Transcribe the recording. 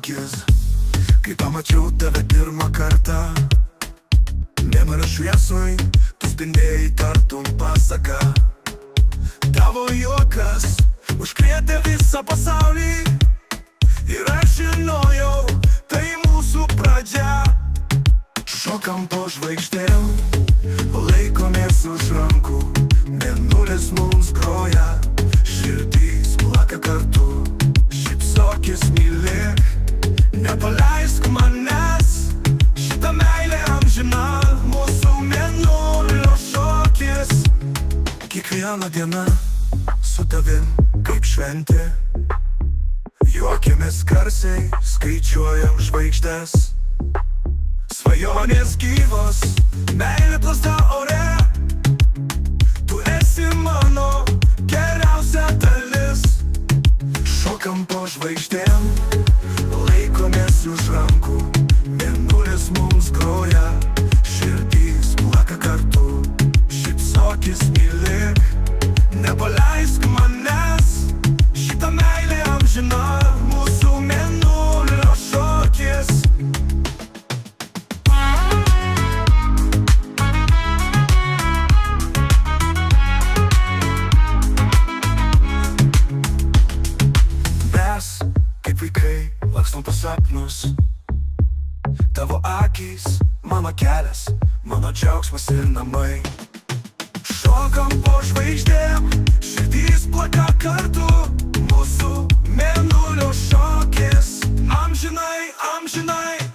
akis, kai pamačiau tave pirmą kartą. Nemara šviesoj, tu spindėjai tartum pasaka. Tavo juokas užkrėtė visą pasaulį ir aš žinojau, tai mūsų pradžia. Šokam po žvaigždėm, laikomės už rankų, mėnulis mums groja, širdys plaka kartu. Šypsokis, mylėk, nepaleisk manęs, šita meilė amžina, mūsų mėnulio šokis. Kiekviena diena su tavim kaip šventė, juokiamės garsiai, skaičiuojam žvaigždes. Svajonės gyvos, meilė plazda ore, tu esi mano geriausia dalis. Šokam po žvaigždėm, laikomės už rankų, mėnulis mums groja, širdys plaka kartu. Šypsokis, mylėk, nepaleisk manęs, šita meilė amžina, mūsų mėnulio šokis. Mes, kaip vaikai, lakstom pas sapnus, tavo akys, mano kelias, mano džiaugsmas ir namai. Šokam po žvaigždėm, širdys plaka kartu, mūsų mėnulio šokis, amžinai, amžinai.